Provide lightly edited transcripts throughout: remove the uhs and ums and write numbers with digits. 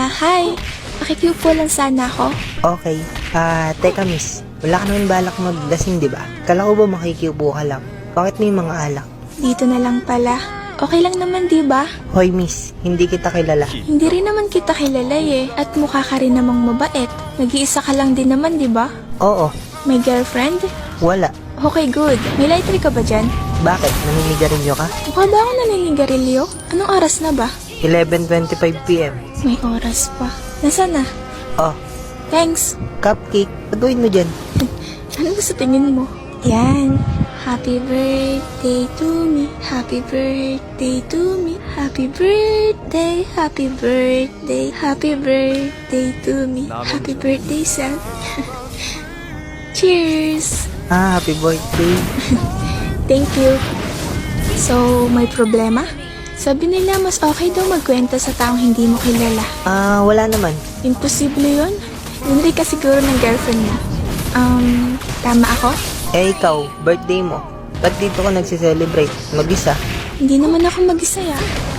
Hi. Makikiupo lang sana ako. Okay. Teka miss. Wala ka naman balak maglasing, di ba? Kala ko ba makikiupo ka lang? Bakit may mga alak? Dito na lang pala. Okay lang naman, di ba? Hoy miss, hindi kita kilala. Hindi rin naman kita kilala eh. At mukha ka rin namang mabait. Nag-iisa ka lang din naman, di ba? Oo, May girlfriend? wala. Okay, good. May lighter ka ba dyan? Bakit? Naninigarilyo ka? Mukha ba ako naninigarilyo? Anong oras na ba? 11:25 PM. May oras pa. Nasaan na? Oh, Thanks. cupcake. Pagawin mo dyan. Ano ba sa tingin mo? Yan. Happy birthday to me. Happy birthday to me. Happy birthday. Happy birthday. Happy birthday to me. Happy birthday, Sam. Cheers. Happy birthday. Thank you. So, may problema? Sabi nila mas okay daw magkwenta sa taong hindi mo kilala. Wala naman. Imposible yun. Hindi ka siguro ng girlfriend mo. Tama ako? Ikaw, birthday mo. Ba't dito ka nagsiselebrate? Mag-isa? Hindi naman ako mag-isa ya.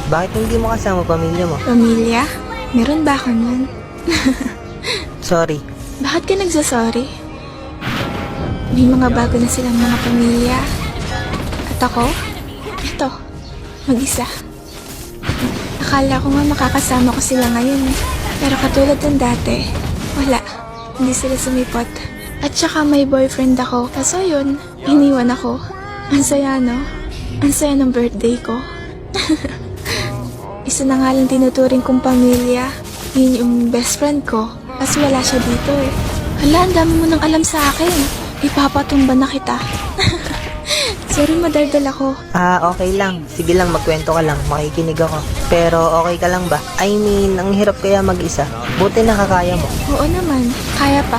Bakit hindi mo kasama pamilya mo? Pamilya? Meron ba ako nun? Sorry. Bakit ka nagsasorry? May mga bago na silang mga pamilya. At ako? Eto, mag-isa. Akala ko nga makakasama ko sila ngayon eh. Pero katulad ng dati, wala. Hindi sila sumipot. At saka may boyfriend ako. Kaso yun, iniwan ako. Ang saya no? Ang saya ng birthday ko. Isa na nga lang tinuturing kong pamilya. Yun yung best friend ko. Kaso wala siya dito eh. Hala, ang dami mo nang alam sa akin. Ipapatumba na kita. Sorry, madaldal ako. Okay lang. Sige lang, magkwento ka lang. Makikinig ako. Pero okay ka lang ba? I mean, ang hirap kaya mag-isa. Buti nakakaya mo. Oo naman, kaya pa.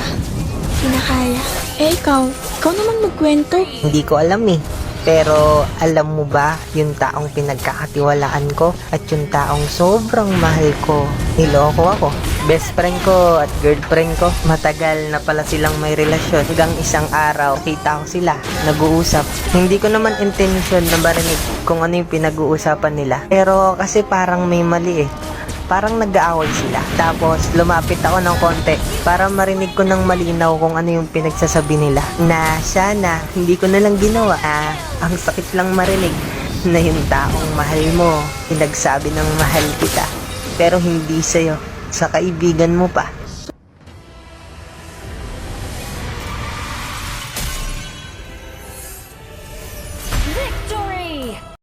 Kinakaya. Eh ikaw naman magkwento. Hindi ko alam eh. Pero alam mo ba yung taong pinagkakatiwalaan ko at yung taong sobrang mahal ko? Niloko ako. Best friend ko at girlfriend ko. Matagal na pala silang may relasyon. Hanggang isang araw, kita ko sila. Nag-uusap. Hindi ko naman intention na marinig kung ano yung pinag-uusapan nila. Pero kasi parang may mali eh. Parang nag-aaway sila. Tapos lumapit ako ng konti para marinig ko ng malinaw kung ano yung pinagsasabi nila. Na sana hindi ko na lang ginawa. Ang sakit lang marinig na yung taong mahal mo pinagsabi ng mahal kita. Pero hindi sa'yo, sa kaibigan mo pa.